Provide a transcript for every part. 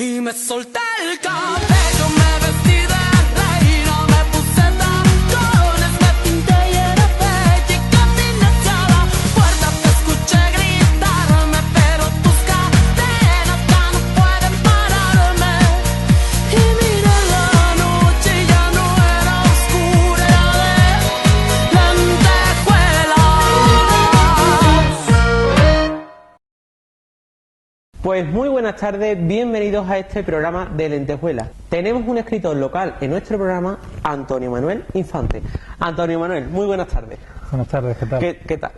Y me solté el cabello, me vestí de reina, me puse tacones, me pinté y era bella y caminé hacia la puerta. Te escuché gritarme, pero tus cadenas ya no pueden pararme. Y miré la noche y ya no era oscura, era de lentejuelas. Pues muy buenas tardes, bienvenidos a este programa de Lentejuelas. Tenemos un escritor local en nuestro programa, Antonio Manuel Infante. Antonio Manuel, muy buenas tardes. Buenas tardes, ¿qué tal? ¿Qué tal?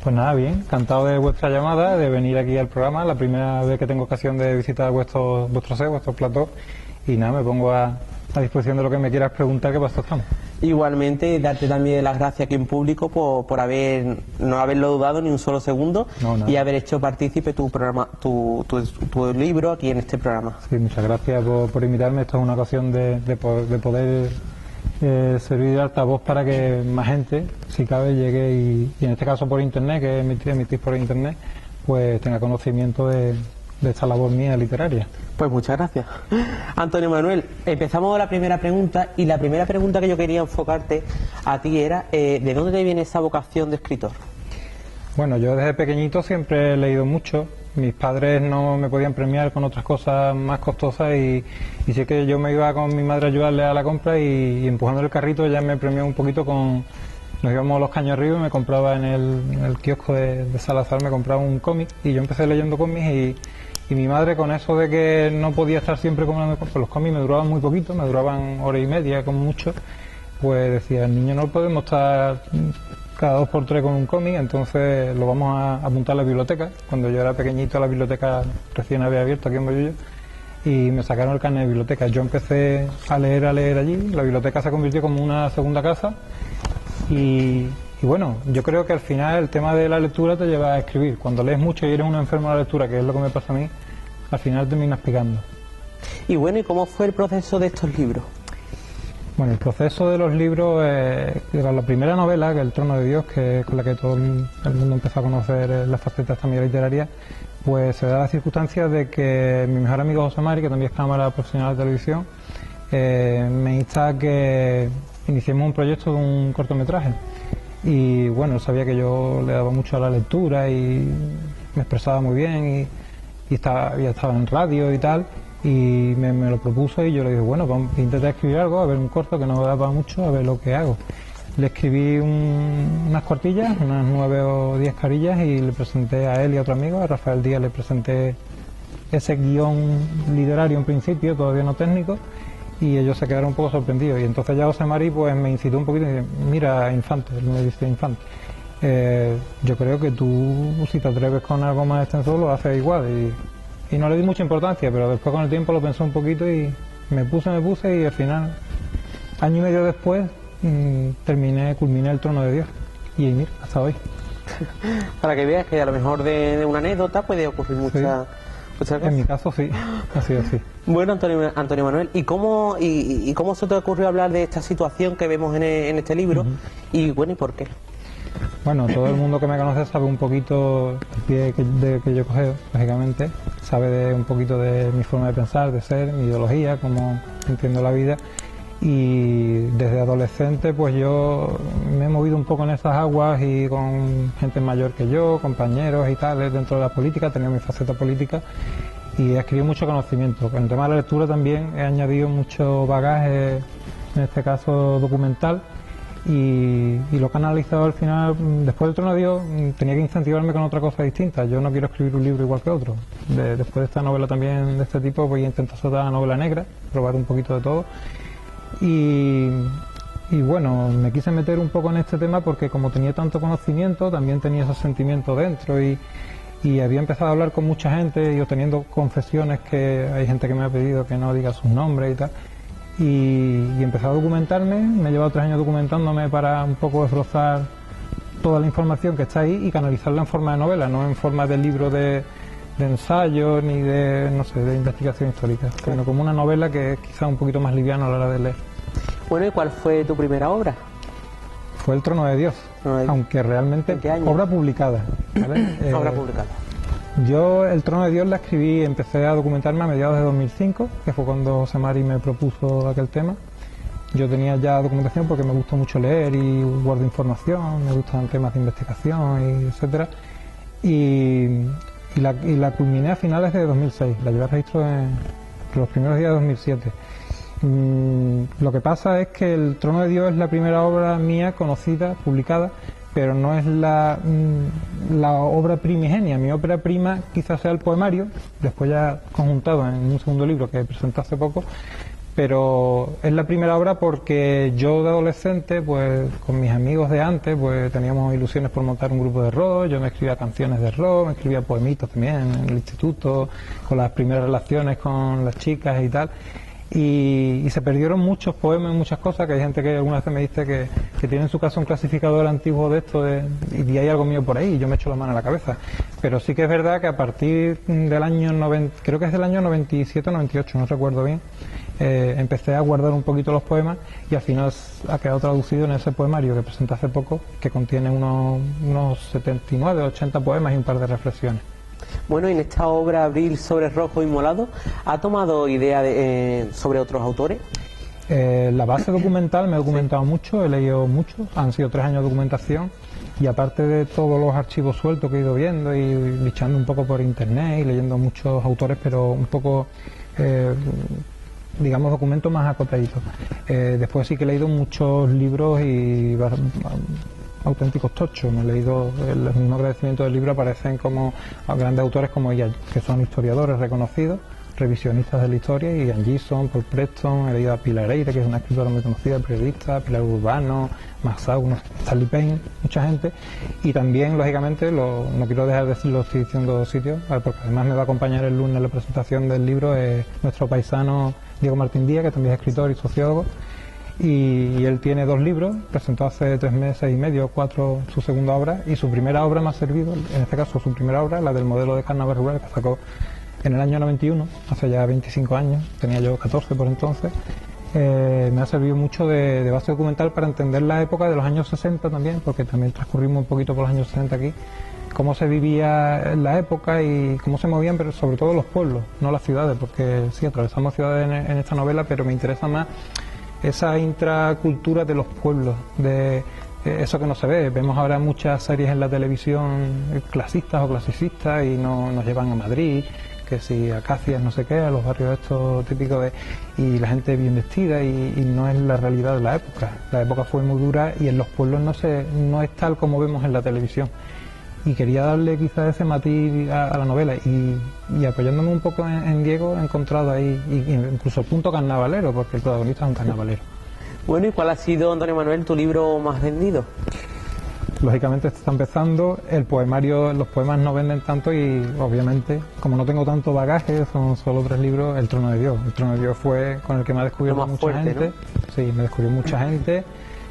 Pues nada, bien, encantado de vuestra llamada, de venir aquí al programa, la primera vez que tengo ocasión de visitar vuestro plató, y nada, me pongo a disposición de lo que me quieras preguntar, que para esto estamos. Igualmente, darte también las gracias aquí en público por no haberlo dudado ni un solo segundo y haber hecho partícipe tu programa, tu libro aquí en este programa. Sí, muchas gracias por invitarme. Esto es una ocasión de poder servir de altavoz para que más gente, si cabe, llegue y en este caso por internet, que emitís por internet, pues tenga conocimiento de esta labor mía literaria. Pues muchas gracias. Antonio Manuel, empezamos la primera pregunta, y la primera pregunta que yo quería enfocarte a ti era ¿de dónde te viene esa vocación de escritor? Bueno, yo desde pequeñito siempre he leído mucho. Mis padres no me podían premiar con otras cosas más costosas y sí que yo me iba con mi madre a ayudarle a la compra y empujando el carrito ella me premió un poquito con... Nos íbamos a los Caños Ríos y me compraba en el kiosco de Salazar, me compraba un cómic y yo empecé leyendo cómics y mi madre, con eso de que no podía estar siempre comprando, pues los cómics me duraban muy poquito, me duraban hora y media como mucho, pues decía, el niño no podemos estar cada 2 por 3 con un cómic, entonces lo vamos a apuntar a la biblioteca. Cuando yo era pequeñito la biblioteca recién había abierto aquí en Bollullo y me sacaron el carnet de biblioteca. Yo empecé a leer allí, la biblioteca se convirtió como una segunda casa y bueno, yo creo que al final el tema de la lectura te lleva a escribir. Cuando lees mucho y eres un enfermo de la lectura, que es lo que me pasa a mí, al final terminas picando. Y bueno, ¿y cómo fue el proceso de estos libros? Bueno, el proceso de los libros, la primera novela, que es El Trono de Dios, que es con la que todo el mundo empezó a conocer las facetas también literarias, pues se da la circunstancia de que mi mejor amigo José Mari, que también es cámara profesional de televisión, me insta a que iniciemos un proyecto de un cortometraje. Y bueno, él sabía que yo le daba mucho a la lectura y me expresaba muy bien y había estado en radio y tal, y me lo propuso y yo le dije, bueno, vamos a intentar escribir algo, a ver un corto que no daba mucho, a ver lo que hago. Le escribí unas cortillas, unas 9 o 10 carillas y le presenté a él y a otro amigo, a Rafael Díaz, le presenté ese guión literario en principio, todavía no técnico, y ellos se quedaron un poco sorprendidos. Y entonces ya José Mari pues me incitó un poquito y dice, mira, Infante, él me dice, Infante, yo creo que tú, si te atreves con algo más extenso, lo haces igual. Y no le di mucha importancia, pero después con el tiempo lo pensé un poquito y me puse y al final, año y medio después, culminé El Trono de Dios. Y mira, hasta hoy. Para que veas que a lo mejor de una anécdota puede ocurrir muchas cosas. En mi caso sí, ha sido así. Bueno, Antonio Manuel, ¿y cómo se te ocurrió hablar de esta situación que vemos en este libro? Y bueno, ¿y por qué? Bueno, todo el mundo que me conoce sabe un poquito el pie que yo cogeo, lógicamente, sabe un poquito de mi forma de pensar, de ser, mi ideología, cómo entiendo la vida. Y desde adolescente pues yo me he movido un poco en estas aguas y con gente mayor que yo, compañeros y tal, dentro de la política, he tenido mi faceta política y he adquirido mucho conocimiento. Con el tema de la lectura también he añadido mucho bagaje, en este caso documental, y lo que he analizado al final, después del Trono de Dios, tenía que incentivarme con otra cosa distinta. Yo no quiero escribir un libro igual que otro. Después de esta novela también de este tipo voy a intentar hacer una novela negra, probar un poquito de todo. Y bueno, me quise meter un poco en este tema porque como tenía tanto conocimiento, también tenía esos sentimientos dentro y había empezado a hablar con mucha gente y obteniendo confesiones, que hay gente que me ha pedido que no diga sus nombres y tal, y empecé a documentarme. Me he llevado 3 años documentándome para un poco desbrozar toda la información que está ahí y canalizarla en forma de novela, no en forma de libro de ensayo ni de, no sé, de investigación histórica, sino como una novela que es quizá un poquito más liviana a la hora de leer. Bueno, ¿y cuál fue tu primera obra? Fue El Trono de Dios, aunque realmente obra publicada, ¿vale? Obra publicada. Yo El Trono de Dios la escribí, empecé a documentarme a mediados de 2005, que fue cuando José Mari me propuso aquel tema. Yo tenía ya documentación porque me gusta mucho leer y guardo información, me gustan temas de investigación, y etcétera. Y la culminé a finales de 2006, la llevé a registro en los primeros días de 2007. Lo que pasa es que El Trono de Dios es la primera obra mía conocida, publicada, pero no es la obra primigenia. Mi ópera prima quizás sea el poemario, después ya conjuntado en un segundo libro que presenté hace poco, pero es la primera obra porque yo de adolescente, pues con mis amigos de antes, pues teníamos ilusiones por montar un grupo de rock, yo me escribía canciones de rock, me escribía poemitos también en el instituto, con las primeras relaciones con las chicas y tal. Y se perdieron muchos poemas, muchas cosas, que hay gente que alguna vez me dice que tiene en su casa un clasificador antiguo de esto y hay algo mío por ahí y yo me echo la mano a la cabeza. Pero sí que es verdad que a partir del año 90, creo que es del año 97 o 98, no recuerdo bien, empecé a guardar un poquito los poemas y al final ha quedado traducido en ese poemario que presenté hace poco, que contiene unos 79, 80 poemas y un par de reflexiones. Bueno, y en esta obra Abril sobre rojo inmolado, ¿ha tomado idea sobre otros autores? La base documental me he documentado mucho, he leído mucho, han sido 3 años de documentación y aparte de todos los archivos sueltos que he ido viendo y bichando un poco por internet y leyendo muchos autores, pero un poco, digamos, documentos más acotaditos. Después sí que he leído muchos libros y auténticos tochos. Me he leído los mismos agradecimientos del libro, aparecen como grandes autores como ella, que son historiadores reconocidos, revisionistas de la historia, y Ian Gibson, Paul Preston, he leído a Pilar Eyre, que es una escritora muy conocida, periodista, Pilar Urbano, Max Aub, Stanley Payne, mucha gente, y también, lógicamente, no quiero dejar de decirlo, estoy diciendo sitios, porque además me va a acompañar el lunes en la presentación del libro nuestro paisano Diego Martín Díaz, que también es escritor y sociólogo, y él tiene 2 libros, presentó hace 3 meses y medio, 4, su segunda obra, y su primera obra me ha servido, en este caso su primera obra, la del modelo de carnaval rural, que sacó en el año 91, hace ya 25 años, tenía yo 14 por entonces. Me ha servido mucho de base documental para entender la época de los años 60 también, porque también transcurrimos un poquito por los años 60 aquí, cómo se vivía en la época y cómo se movían, pero sobre todo los pueblos, no las ciudades, porque sí, atravesamos ciudades en esta novela, pero me interesa más esa intracultura de los pueblos, de eso que no se ve. Vemos ahora muchas series en la televisión clasistas o clasicistas y nos llevan a Madrid, que si Acacias, no sé qué, a los barrios estos típicos y la gente bien vestida y no es la realidad de la época. La época fue muy dura y en los pueblos no es tal como vemos en la televisión. Y quería darle quizás ese matiz a la novela y apoyándome un poco en Diego he encontrado ahí incluso el punto carnavalero, porque el protagonista es un carnavalero. Bueno, ¿y cuál ha sido, Antonio Manuel, tu libro más vendido? Lógicamente está empezando, el poemario, los poemas no venden tanto y obviamente, como no tengo tanto bagaje, son solo 3 libros, El Trono de Dios. El Trono de Dios fue con el que me ha descubierto mucha fuerte, gente, ¿no? Sí, me descubrió mucha gente,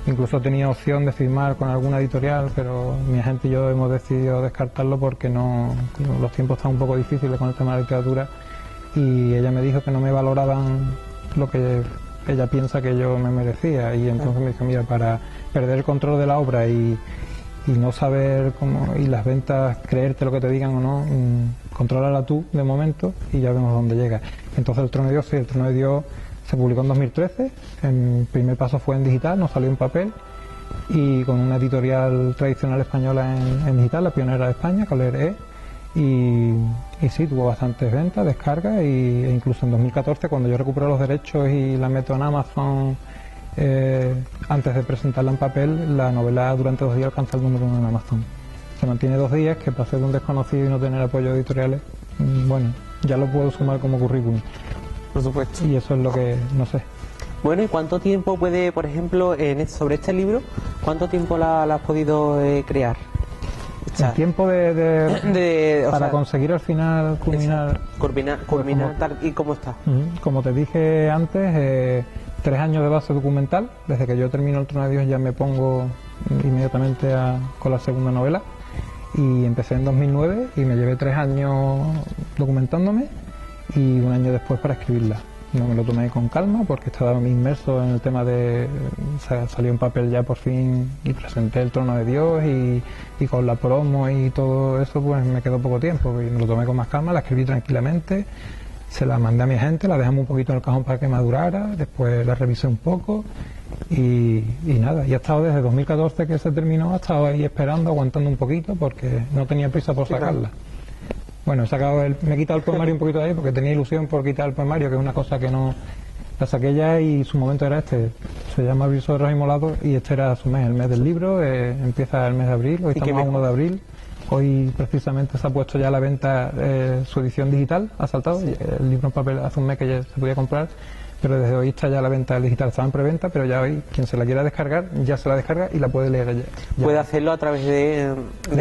incluso tenía opción de firmar con alguna editorial, pero mi agente y yo hemos decidido descartarlo porque los tiempos están un poco difíciles con el tema de la literatura y ella me dijo que no me valoraban lo que ella piensa que yo me merecía y entonces me dijo, mira, para perder el control de la obra y no saber cómo, y las ventas, creerte lo que te digan o no, contrólala tú de momento y ya vemos dónde llega. Entonces El Trono de Dios, sí, El Trono de Dios se publicó en 2013, el primer paso fue en digital, no salió en papel, y con una editorial tradicional española en digital, la pionera de España, Coller y sí, tuvo bastantes ventas, descargas, e incluso en 2014, cuando yo recupero los derechos y la meto en Amazon, antes de presentarla en papel, la novela durante 2 días alcanza el número 1 en Amazon. Se mantiene 2 días, que para ser un desconocido y no tener apoyo de editoriales, bueno, ya lo puedo sumar como currículum. Por supuesto. Y eso es lo que, no sé. Bueno, ¿y cuánto tiempo puede, por ejemplo, sobre este libro, cuánto tiempo la has podido crear? El tiempo para conseguir al final culminar tal y como está. Como te dije antes, 3 años de base documental. Desde que yo termino El Trono de Dios ya me pongo inmediatamente con la segunda novela, y empecé en 2009 y me llevé 3 años documentándome y 1 año después para escribirla. no me lo tomé con calma porque estaba inmerso en el tema de... salió en papel ya por fin y presenté El Trono de Dios y con la promo y todo eso pues me quedó poco tiempo y me lo tomé con más calma, la escribí tranquilamente, se la mandé a mi gente, la dejamos un poquito en el cajón para que madurara, después la revisé un poco y nada, y he estado desde 2014 que se terminó, he estado ahí esperando, aguantando un poquito porque no tenía prisa por sacarla. Bueno, me he quitado el poemario un poquito de ahí porque tenía ilusión por quitar el poemario, que es una cosa que no... La saqué ya y su momento era este. Se llama Abril sobre Rojo y Molado y este era su mes, el mes del libro. Empieza el mes de abril, hoy estamos a 1 de abril. Hoy precisamente se ha puesto ya a la venta su edición digital, ha saltado. El libro en papel hace un mes que ya se podía comprar, pero desde hoy está ya a la venta digital. Estaba en preventa, pero ya hoy quien se la quiera descargar ya se la descarga y la puede leer ya. Puede hacerlo a través de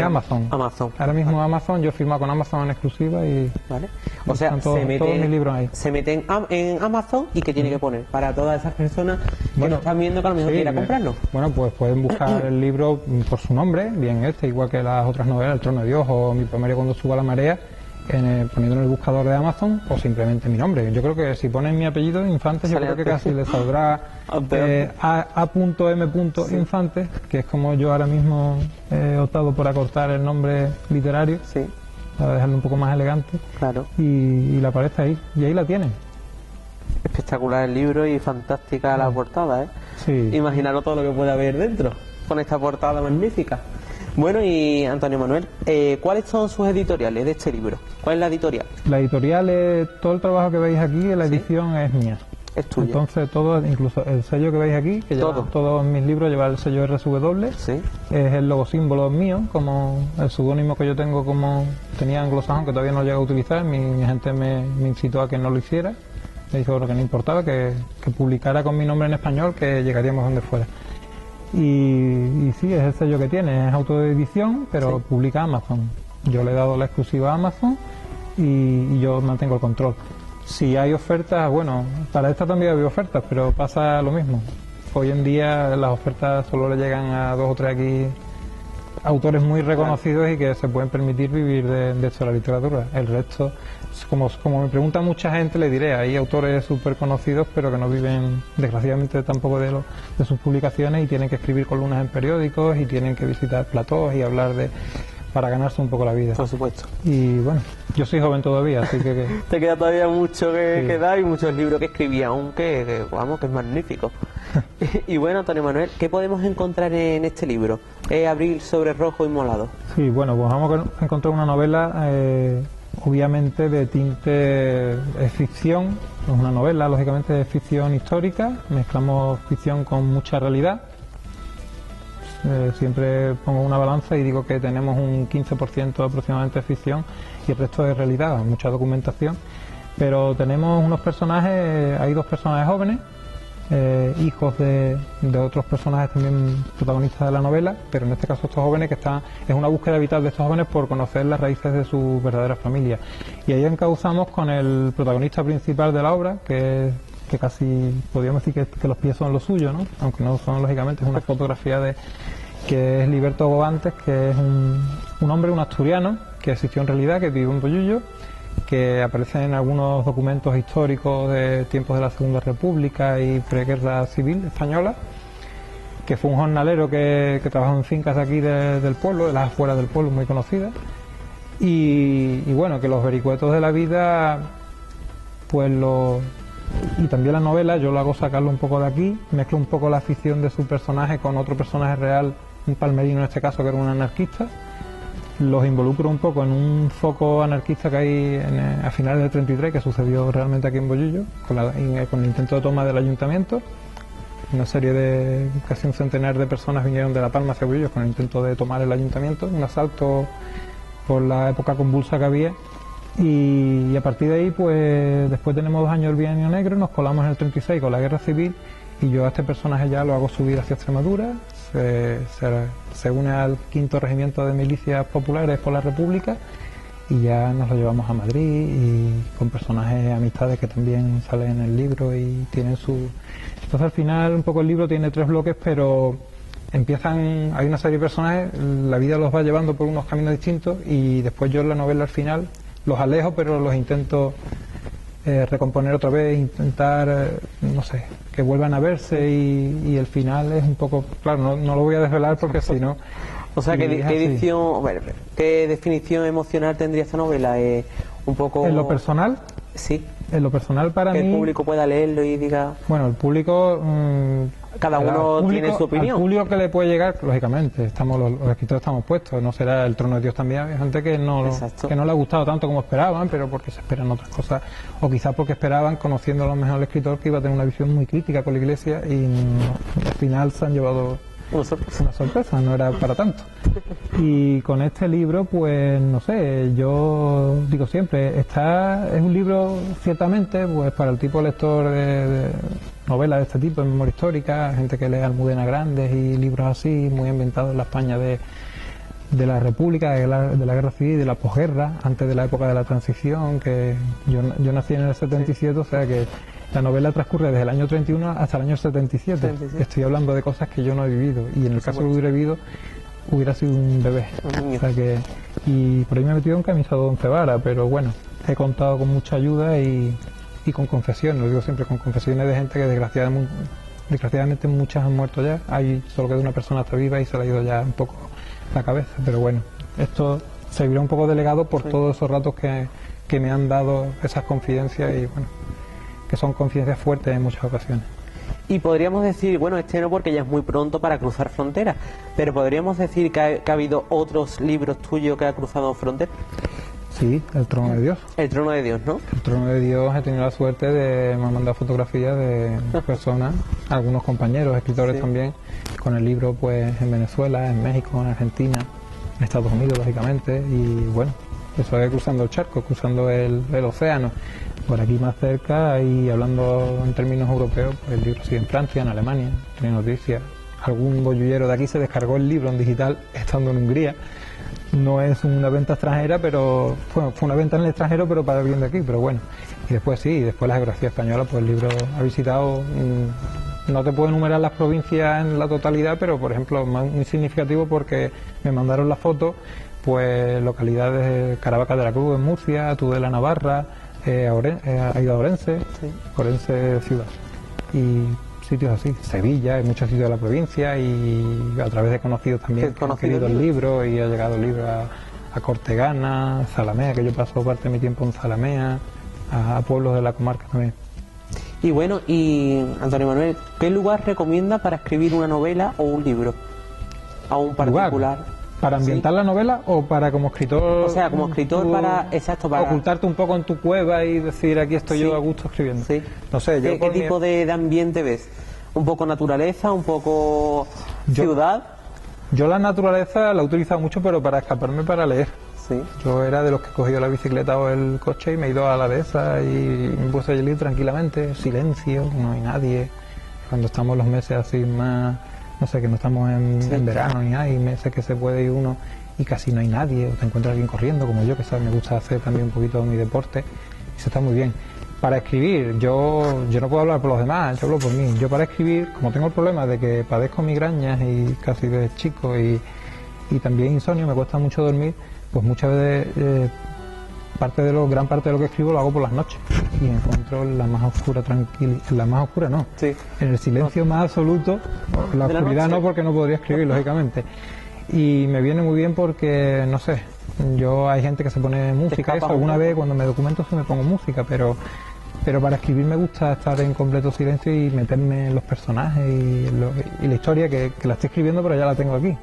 Amazon. Ahora mismo Amazon, yo he firmado con Amazon en exclusiva y... ¿Vale? O sea, todos mis libros ahí. Se mete en Amazon y ¿qué tiene que poner? Para todas esas personas que nos están viendo que a lo mejor quiera comprarlo. Bueno, pues pueden buscar el libro por su nombre, bien igual que las otras novelas, El Trono de Dios o Mi poemario cuando suba la marea, poniendo en el buscador de Amazon o simplemente mi nombre. Yo creo que si ponen mi apellido, Infantes, yo creo que casi les saldrá A.M. Infantes, que es como yo ahora mismo he optado por acortar el nombre literario, para dejarlo un poco más elegante, y la aparece ahí, y ahí la tienen. Espectacular el libro y fantástica la portada, ¿eh? Sí. Imaginaros todo lo que puede haber dentro, con esta portada magnífica. Bueno, y Antonio Manuel, ¿cuáles son sus editoriales de este libro? ¿Cuál es la editorial? La editorial es todo el trabajo que veis aquí, la edición es mía. Es tuya. Entonces todo, incluso el sello que veis aquí, que lleva todos mis libros, lleva el sello RSW, es el logo símbolo mío, como el seudónimo que yo tengo, como tenía anglosajón, que todavía no llega a utilizar. Mi gente me incitó a que no lo hiciera, me dijo que no importaba, que publicara con mi nombre en español, que llegaríamos donde fuera. Y sí, es el sello que tiene, es autoedición, pero publica Amazon. Yo le he dado la exclusiva a Amazon y yo mantengo el control. Si hay ofertas, bueno, para esta también hay ofertas, pero pasa lo mismo. Hoy en día las ofertas solo le llegan a 2 o 3 aquí autores muy reconocidos y que se pueden permitir vivir de esto, la literatura. El resto, como me pregunta mucha gente, le diré, hay autores súper conocidos pero que no viven desgraciadamente tampoco de sus publicaciones y tienen que escribir columnas en periódicos y tienen que visitar platós y hablar para ganarse un poco la vida. Por supuesto. Y bueno, yo soy joven todavía, así que... Te queda todavía mucho que dar y muchos libros que escribí aún que vamos, que es magnífico. Y bueno, Antonio Manuel, ¿qué podemos encontrar en este libro? Abril sobre Rojo y Molado. Sí, bueno, pues vamos a encontrar una novela obviamente de tinte ficción, es una novela lógicamente de ficción histórica, mezclamos ficción con mucha realidad. Siempre pongo una balanza y digo que tenemos un 15% aproximadamente de ficción y el resto de realidad, mucha documentación, pero tenemos unos personajes, hay 2 personajes jóvenes, hijos de otros personajes también protagonistas de la novela, pero en este caso estos jóvenes es una búsqueda vital de estos jóvenes por conocer las raíces de su verdadera familia, y ahí encauzamos con el protagonista principal de la obra, que casi podríamos decir que los pies son lo suyo, ¿no? Aunque no son, lógicamente, es una fotografía que es Liberto Gobantes, que es un hombre, un asturiano que existió en realidad, que vivió en Bollullo, que aparece en algunos documentos históricos de tiempos de la Segunda República y preguerra civil española, que fue un jornalero que trabajó en fincas de aquí del pueblo, de las afueras del pueblo, muy conocidas, y bueno, que los vericuetos de la vida, pues y también la novela, yo lo hago sacarlo un poco de aquí, mezclo un poco la ficción de su personaje con otro personaje real, un palmerino en este caso, que era un anarquista, los involucro un poco en un foco anarquista que hay a finales del 33, que sucedió realmente aquí en Bollullo, con el intento de toma del ayuntamiento. Una serie de casi un centenar de personas vinieron de La Palma hacia Bollullo con el intento de tomar el ayuntamiento, un asalto por la época convulsa que había. Y a partir de ahí, pues después tenemos 2 años del Bienio Negro, nos colamos en el 36 con la Guerra Civil y yo a este personaje ya lo hago subir hacia Extremadura, se une al 5º Regimiento de Milicias Populares por la República y ya nos lo llevamos a Madrid y con personajes, amistades que también salen en el libro y tienen su... Entonces al final un poco el libro tiene 3 bloques, pero hay una serie de personajes, la vida los va llevando por unos caminos distintos y después yo en la novela al final los alejo, pero los intento recomponer otra vez, intentar, no sé, que vuelvan a verse y el final es un poco, claro, no lo voy a desvelar porque si no... O sea, ¿qué edición, bueno, qué definición emocional tendría esta novela? Un poco... ¿En lo personal? Sí. En lo personal para mí... Que el público pueda leerlo y diga... Bueno, el público... cada uno tiene su opinión. Al público que le puede llegar, lógicamente, los escritores estamos puestos, no será El trono de Dios también, hay gente que no le ha gustado tanto como esperaban, pero porque se esperan otras cosas, o quizás porque esperaban, conociendo a lo mejor al escritor, que iba a tener una visión muy crítica con la Iglesia y al final se han llevado una sorpresa, no era para tanto. Y con este libro, pues no sé, yo digo siempre, es un libro ciertamente pues para el tipo de lector de novelas de este tipo, de memoria histórica, gente que lee Almudena Grandes y libros así, muy ambientados en la España de la República, de la Guerra Civil, de la posguerra, antes de la época de la transición, que yo nací en el 77, o sea que la novela transcurre desde el año 31 hasta el año 77. Estoy hablando de cosas que yo no he vivido, y en el caso que hubiera vivido, hubiera sido un bebé. O sea que, y por ahí me he metido encamisado de 11 varas, pero bueno, he contado con mucha ayuda y con confesiones, lo digo siempre, con confesiones de gente que desgraciadamente muchas han muerto ya, hay solo queda una persona hasta viva y se le ha ido ya un poco la cabeza, pero bueno, esto servirá un poco de legado por todos esos ratos que me han dado esas confidencias y bueno, que son confidencias fuertes en muchas ocasiones. Y podríamos decir, bueno, este no porque ya es muy pronto para cruzar fronteras, pero podríamos decir que ha habido otros libros tuyos que han cruzado fronteras. Sí, El trono de Dios. El trono de Dios, ¿no? El trono de Dios, he tenido la suerte me han mandado fotografías de personas, algunos compañeros, escritores también, con el libro pues en Venezuela, en México, en Argentina, en Estados Unidos, lógicamente, y bueno, eso es cruzando el charco, cruzando el océano. Por aquí más cerca y hablando en términos europeos, pues el libro sigue en Francia, en Alemania, tiene noticias. Algún bollullero de aquí se descargó el libro en digital estando en Hungría. No es una venta extranjera, pero fue una venta en el extranjero, pero para el bien de aquí, pero bueno. Y después después la geografía española, pues el libro ha visitado, no te puedo enumerar las provincias en la totalidad, pero por ejemplo, muy significativo porque me mandaron la foto, pues localidades de Caravaca de la Cruz en Murcia, Tudela, Navarra, ha ido a Orense, Orense ciudad, y sitios así, Sevilla, hay muchos sitios de la provincia y a través de conocidos también que han querido el libro y ha llegado el libro a Cortegana, Zalamea, que yo paso parte de mi tiempo en Zalamea, a pueblos de la comarca también. Y bueno, y Antonio Manuel, ¿qué lugar recomienda para escribir una novela o un libro? ¿A un particular? ¿Lugar? ¿Para ambientar la novela o para como escritor? O sea, como escritor para ocultarte un poco en tu cueva y decir aquí estoy yo a gusto escribiendo. Sí. No sé, yo ¿Qué tipo de ambiente ves? ¿Un poco naturaleza, un poco ciudad? Yo la naturaleza la he utilizado mucho, pero para escaparme para leer. Sí. Yo era de los que he cogido la bicicleta o el coche y me he ido a la dehesa y me puse a leer tranquilamente, silencio, no hay nadie. Cuando estamos los meses así más... No sé, que no estamos en verano ni nada, hay meses que se puede ir uno y casi no hay nadie, o te encuentras alguien corriendo como yo, que sabes, me gusta hacer también un poquito de mi deporte y se está muy bien. Para escribir, yo no puedo hablar por los demás, yo hablo por mí. Yo para escribir, como tengo el problema de que padezco migrañas y casi desde chico y también insomnio, me cuesta mucho dormir, pues muchas veces gran parte de lo que escribo lo hago por las noches y me encuentro en la más oscura en el silencio más absoluto, en la oscuridad no, porque no podría escribir lógicamente, y me viene muy bien porque no sé, hay gente que se pone música, eso alguna vez cuando me documento sí me pongo música, pero para escribir me gusta estar en completo silencio y meterme en los personajes y la historia que la estoy escribiendo, pero ya la tengo aquí.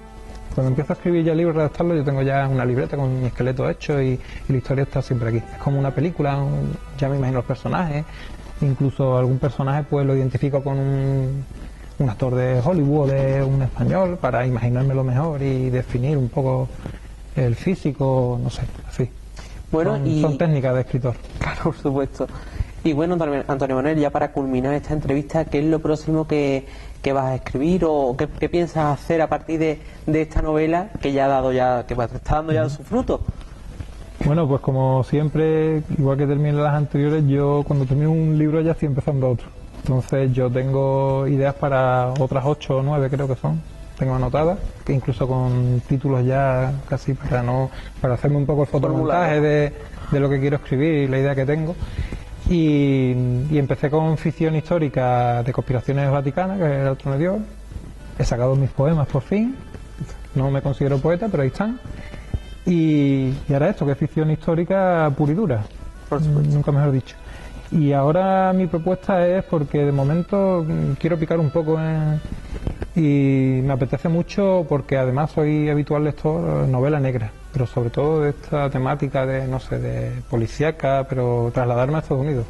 Cuando empiezo a escribir ya el libro, redactarlo, yo tengo ya una libreta con mi esqueleto hecho y la historia está siempre aquí. Es como una película, ya me imagino los personajes, incluso algún personaje pues lo identifico con un actor de Hollywood, de un español, para imaginármelo mejor y definir un poco el físico, no sé, así. Bueno, son técnicas de escritor. Claro, por supuesto. Y bueno, Antonio Manuel, ya para culminar esta entrevista, ¿qué es lo próximo que vas a escribir o qué piensas hacer a partir de esta novela que está dando ya su fruto? Bueno, pues como siempre, igual que terminé las anteriores, yo cuando termino un libro ya estoy empezando otro. Entonces yo tengo ideas para otras 8 o 9 creo que son, tengo anotadas, que incluso con títulos ya casi para hacerme un poco el fotomontaje de lo que quiero escribir y la idea que tengo. Y empecé con ficción histórica de conspiraciones vaticanas, que era El trono de Dios. He sacado mis poemas por fin. No me considero poeta, pero ahí están. Y ahora esto, que es ficción histórica pura y dura. Por supuesto. Nunca mejor dicho. Y ahora mi propuesta es, porque de momento quiero picar un poco y me apetece mucho, porque además soy habitual lector, novela negra, pero sobre todo de esta temática de, no sé, de policíaca, pero trasladarme a Estados Unidos.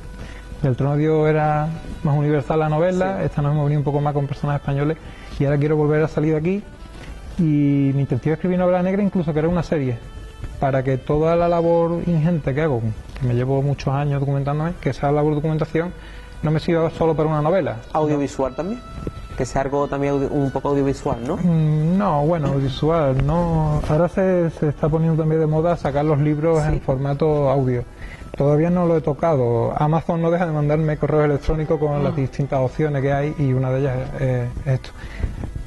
El trono de Dios era más universal la novela, Sí. esta nos hemos venido un poco más con personajes españoles y ahora quiero volver a salir de aquí. Y mi intención es escribir novela negra, incluso crear una serie, para que toda la labor ingente que hago, que me llevo muchos años documentándome, que esa labor de documentación no me sirva solo para una novela. Audiovisual también. Que sea algo también un poco audiovisual, ¿no? No, bueno, audiovisual, no. Ahora se está poniendo también de moda sacar los libros Sí. en formato audio. Todavía no lo he tocado. Amazon no deja de mandarme correos electrónicos con las distintas opciones que hay y una de ellas es esto.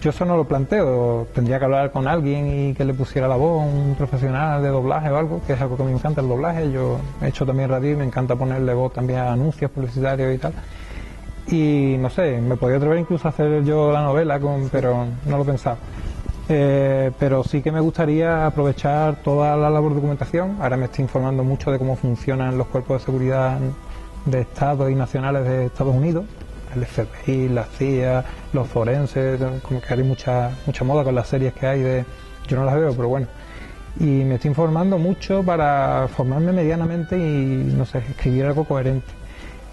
Yo eso no lo planteo, tendría que hablar con alguien y que le pusiera la voz, un profesional de doblaje o algo, que es algo que me encanta, el doblaje. Yo he hecho también radio y me encanta ponerle voz también a anuncios publicitarios y tal. Y no sé, me podría atrever incluso a hacer yo la novela, pero no lo he pensado. Pero sí que me gustaría aprovechar toda la labor de documentación. Ahora me estoy informando mucho de cómo funcionan los cuerpos de seguridad de Estado y nacionales de Estados Unidos, el FBI, la CIA, los forenses, como que hay mucha moda con las series que hay de... Yo no las veo, pero bueno. Y me estoy informando mucho para formarme medianamente y, no sé, escribir algo coherente.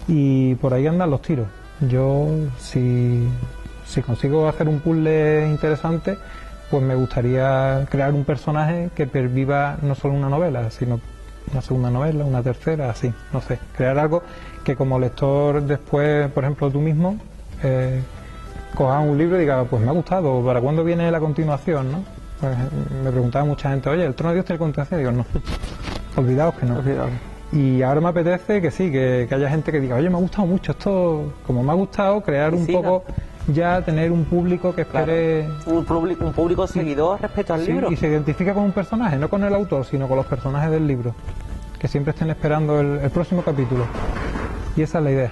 Y por ahí andan los tiros. Yo, si consigo hacer un puzzle interesante, pues me gustaría crear un personaje que perviva no solo una novela, sino una segunda novela, una tercera, así, no sé, crear algo que como lector después, por ejemplo, tú mismo, cojas un libro y digas, pues me ha gustado, ¿para cuándo viene la continuación, no? Pues, me preguntaba mucha gente, oye, ¿el trono de Dios tiene continuación? Y digo, no, olvidaos que no. Olvidado. Y ahora me apetece que sí, que haya gente que diga, oye, me ha gustado mucho esto, como me ha gustado, crear Que un siga. poco, ya tener un público que Claro. espere... Un público seguidor respecto al Sí, libro. y se identifica con un personaje, no con el autor, sino con los personajes del libro, que siempre estén esperando el próximo capítulo. Y esa es la idea.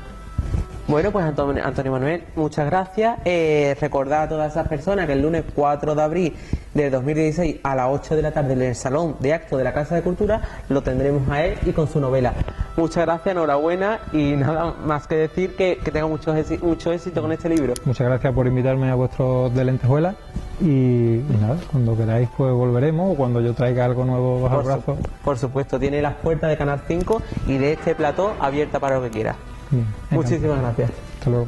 Bueno, pues Antonio Manuel, muchas gracias. Recordad a todas esas personas que el lunes 4 de abril de 2016 a las 8 de la tarde en el Salón de Actos de la Casa de Cultura lo tendremos a él y con su novela. Muchas gracias, enhorabuena y nada más que decir que tenga mucho éxito con este libro. Muchas gracias por invitarme a vuestros de Lentejuela y nada, cuando queráis pues volveremos o cuando yo traiga algo nuevo bajo el brazo. Por supuesto, tiene las puertas de Canal 5 y de este plató abierta para lo que quiera. Bien, Muchísimas gracias. hasta luego.